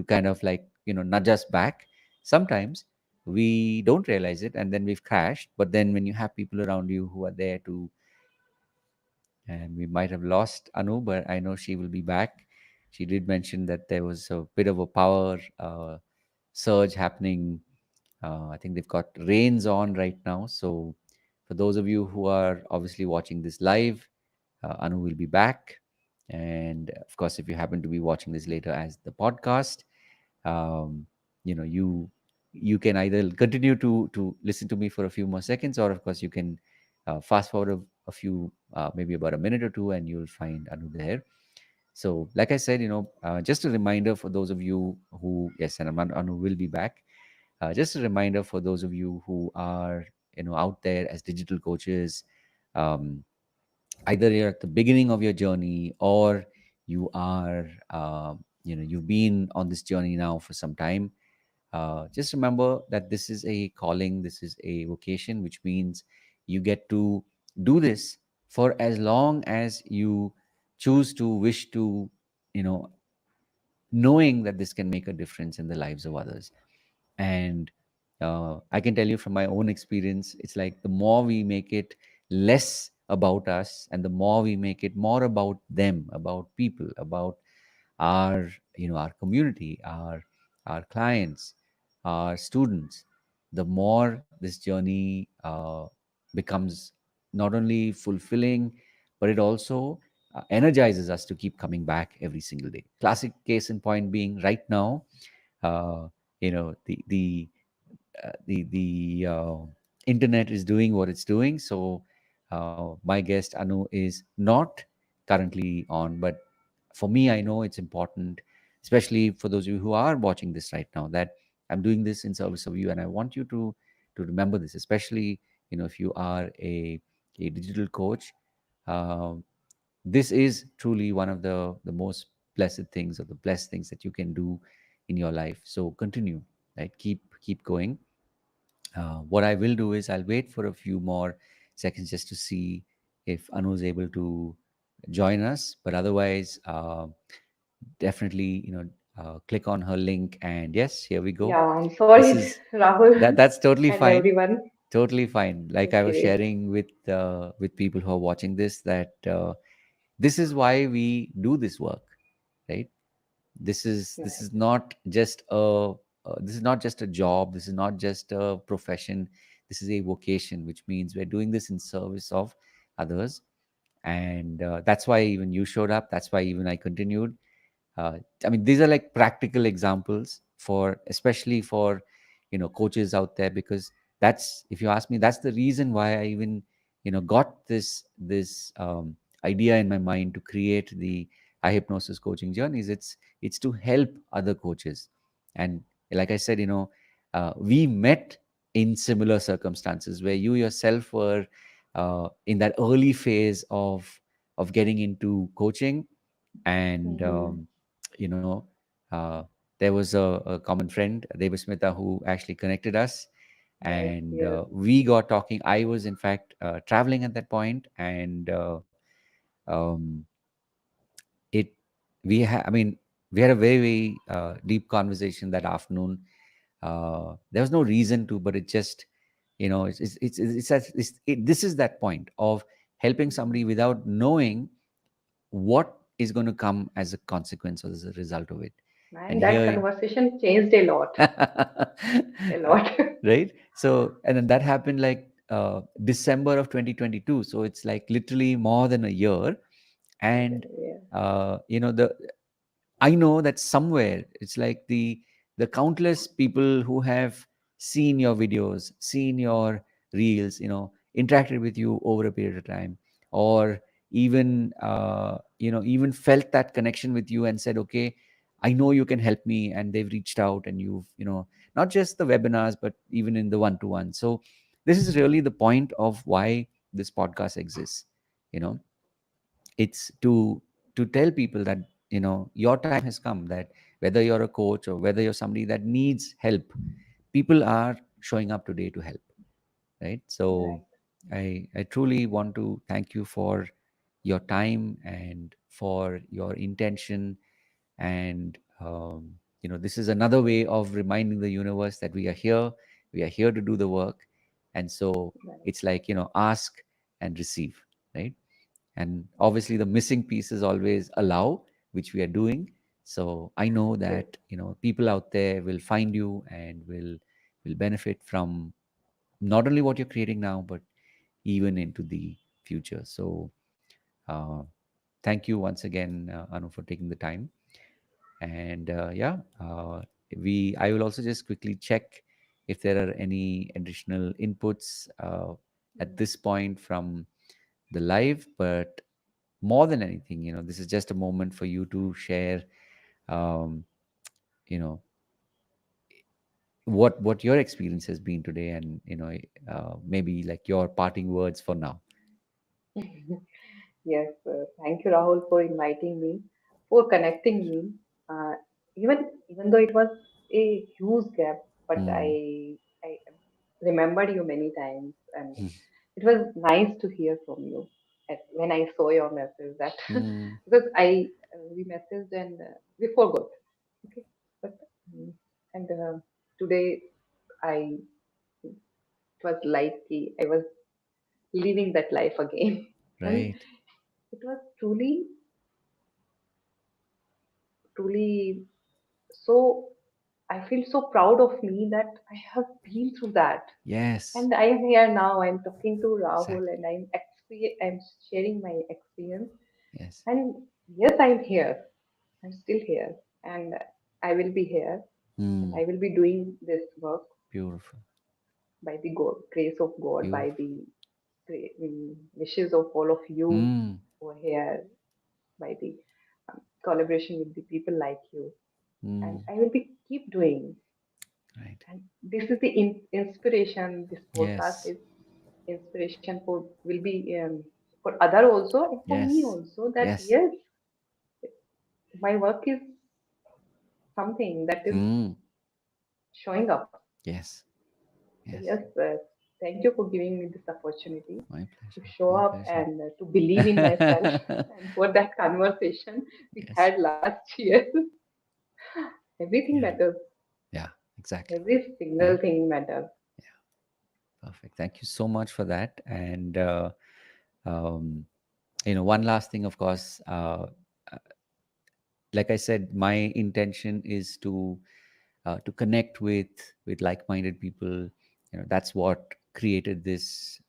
kind of like nudge us back. Sometimes we don't realize it and then we've crashed, but then when you have people around you who are there to, and we might have lost Anu, but I know she will be back. She did mention that there was a bit of a power surge happening. I think they've got rains on right now. So, for those of you who are obviously watching this live, Anu will be back. And of course, if you happen to be watching this later as the podcast, um, you know, you can either continue to listen to me for a few more seconds, or of course, you can fast forward a few, maybe about a minute or two, and you'll find Anu there. So, like I said, just a reminder for those of you who, yes, and Anu will be back. Just a reminder for those of you who are, out there as digital coaches. Um, Either you're at the beginning of your journey, or you are, you've been on this journey now for some time. Just remember that this is a calling, this is a vocation, which means you get to do this for as long as you choose to, wish to, you know knowing that this can make a difference in the lives of others. And I can tell you from my own experience, it's like the more we make it less about us, and the more we make it more about them, about people, about our our community, our clients, our students, the more this journey becomes not only fulfilling, but it also energizes us to keep coming back every single day. Classic case in point being right now, uh, the internet is doing what it's doing. So my guest Anu is not currently on, but for me, I know it's important, especially for those of you who are watching this right now, that I'm doing this in service of you, and I want you to remember this, especially if you are a digital coach. um, this is truly one of the most blessed things, or the blessed things that you can do in your life. So continue, right? Keep going. What I will do is I'll wait for a few more seconds just to see if Anu is able to join us. But otherwise, definitely, click on her link. And yes, here we go. Yeah, I'm This sorry, is Rahul that's totally and fine. everyone. Totally fine. Like I was Okay. sharing with people who are watching this, that this is why we do this work, right? This Right. is not just a this is not just a job. This is not just a profession. This is a vocation, which means we're doing this in service of others. And that's why even you showed up. That's why even I continued. I mean, these are like practical examples for, especially for, coaches out there, because that's, if you ask me, that's the reason why I even, got this idea in my mind to create the iHypnosis coaching journeys. It's to help other coaches. And like I said, we met in similar circumstances where you yourself were in that early phase of getting into coaching. And Mm-hmm. you know uh, there was a common friend, Devasmita, who actually connected us. Yes, And yes. we got talking. I was in fact traveling at that point. And um, it I mean, we had a very, very deep conversation that afternoon. There was no reason to, but it just, this is that point of helping somebody Mhm. without knowing what is going to come as a consequence or as a result of it. And And that here, conversation changed a lot. A lot. right? So, and then that happened like December of 2022. So it's like literally more than a year. And Yeah. the I know that somewhere it's like the countless people who have seen your videos, seen your reels, interacted with you over a period of time, or even even felt that connection with you and said, okay, I know you can help me, and they've reached out, and you've not just the webinars, but even in the one-to-one. So this is really the point of why this podcast exists. You know, it's to tell people that your time has come, that whether you're a coach or whether you're somebody that needs help, people are showing up today to help, right? So Right. I truly want to thank you for your time and for your intention. And this is another way of reminding the universe that we are here to do the work. And so Right. it's like, ask and receive, right? And obviously the missing piece is always allow, which we are doing. So I know Yes. that people out there will find you and will benefit from not only what you're creating now, but even into the future. So uh, thank you once again, Anu, for taking the time. And yeah, I will also just quickly check if there are any additional inputs at Mm. this point from the live. But more than anything, this is just a moment for you to share, um, you know what your experience has been today, and maybe like your parting words for now. Yes, thank you, Rahul, for inviting me, for connecting me. Uh, even though it was a huge gap, but Mm. I remembered you many times, and it was nice to hear from you. When I saw your message, that Mm. because I we messaged and we forgot. Okay, but mm, and today I it was like I was living that life again, and Right. it was truly so. I feel so proud of me that I have been through that, Yes. and I am here now. I'm talking to Rahul, Exactly. and I'm sharing my experience. Yes. And yes, I'm here. I'm still here, and I will be here, and Mm. I will be doing this work Beautiful. by the grace of God, by Beautiful. the wishes of all of you Mm. who are here, by the collaboration with the people like you, and Mm. I will be keep doing. Right. And this is the inspiration. This podcast Yes. is inspiration for will be for other also and for me Yes. also. That Yes. yes, my work is something that is Mm. showing up. Yes. So Yes. yes, thank you for giving me this opportunity My to pleasure. show My up pleasure. and to believe in myself, and for that conversation we Yes. had last year. Everything Yeah. matters. Yeah. Exactly. Every single Right. thing matters. Yeah. Perfect. Thank you so much for that. And um, one last thing, of course. Like I said, my intention is to connect with like-minded people. That's what created this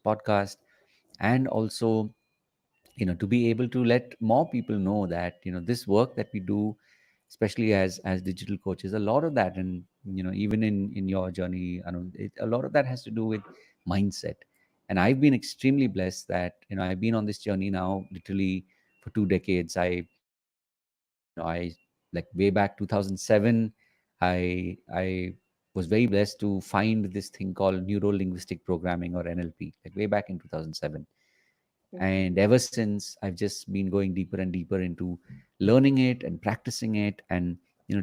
podcast, and also to be able to let more people know that this work that we do, especially as digital coaches, a lot of that, and even in your journey, a lot of that has to do with mindset. And I've been extremely blessed that I've been on this journey now literally for 2 decades. I like way back 2007, I was very blessed to find this thing called neuro linguistic programming, or NLP, like way back in 2007. Mhm. And ever since, I've just been going deeper and deeper into learning it and practicing it. And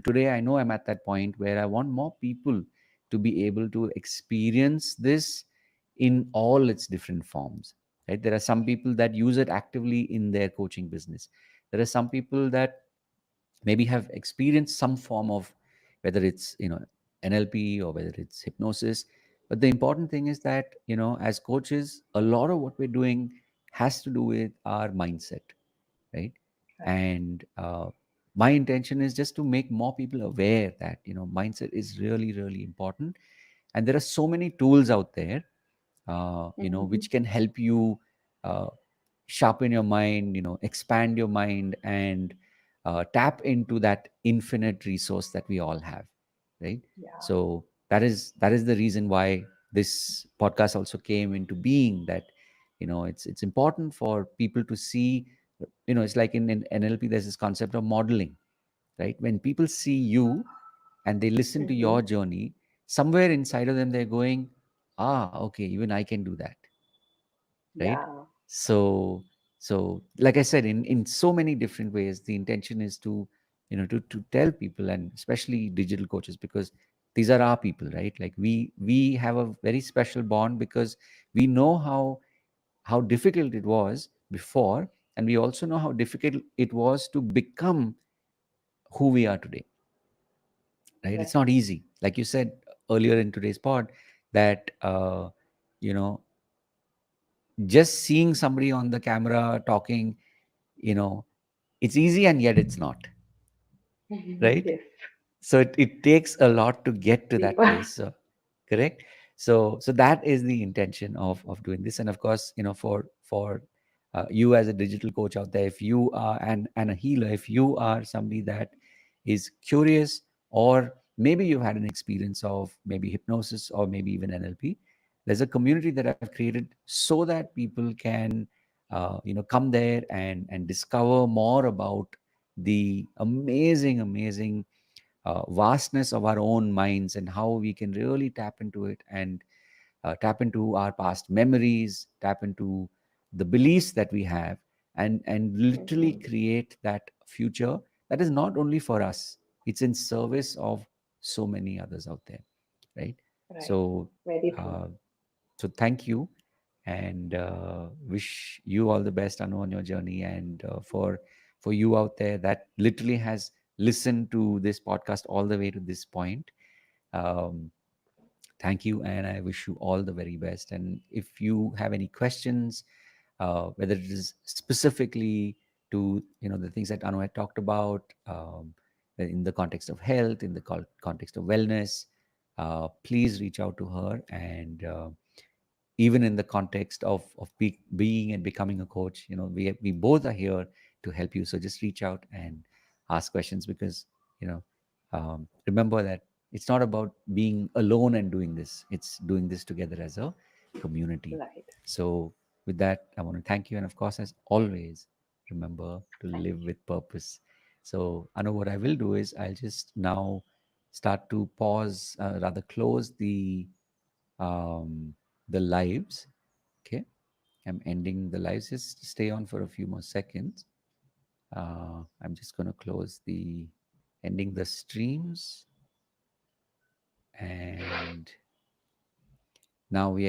today I know I'm at that point where I want more people to be able to experience this in all its different forms. Right? There are some people that use it actively in their coaching business. There are some people that maybe have experienced some form of, whether it's NLP or whether it's hypnosis. But the important thing is that as coaches, a lot of what we're doing has to do with our mindset, right? Right. And my intention is just to make more people aware that mindset is really, really important. And there are so many tools out there Mhm. which can help you uh, sharpen your mind, expand your mind, and tap into that infinite resource that we all have, right? Yeah. So that is the reason why this podcast also came into being. That it's important for people to see. It's like in NLP, there's this concept of modeling, right? When people see you and they listen to Mhm. your journey, somewhere inside of them they're going, okay, even I can do that, right? Yeah. So like I said, in so many different ways, the intention is to tell people, and especially digital coaches, because these are our people, right? Like we have a very special bond, because we know how difficult it was before, and we also know how difficult it was to become who we are today, right? It's Right. not easy, like you said earlier in today's pod, that you know just seeing somebody on the camera talking, you know it's easy, and yet it's not, right? Yes. So it takes a lot to get to that Deeper. place. Correct. So that is the intention of doing this. And of course, for you as a digital coach out there, if you are and a healer, if you are somebody that is curious, or maybe you've had an experience of maybe hypnosis or maybe even NLP, there's a community that I've created so that people can come there and discover more about the amazing vastness of our own minds, and how we can really tap into it, and tap into our past memories, tap into the beliefs that we have, and literally Mhm. create that future that is not only for us, it's in service of so many others out there, right? Right. So Very true. uh, so thank you, and wish you all the best, Anu, on your journey. And for you out there that literally has listened to this podcast all the way to this point, um, thank you, and I wish you all the very best. And if you have any questions, whether it is specifically to the things that Anu had talked about, in the context of health, in the context of wellness, please reach out to her. And even in the context of being and becoming a coach, we both are here to help you. So just reach out and ask questions, because remember that it's not about being alone and doing this, it's doing this together as a community. Right. So with that, I want to thank you, and of course, as always, remember to Thank live you. with purpose. So I know what I will do is I'll just now start to pause, rather close um, the lives. Okay, I'm ending the lives. Just stay on for a few more seconds. I'm just going to close ending the streams, and now we are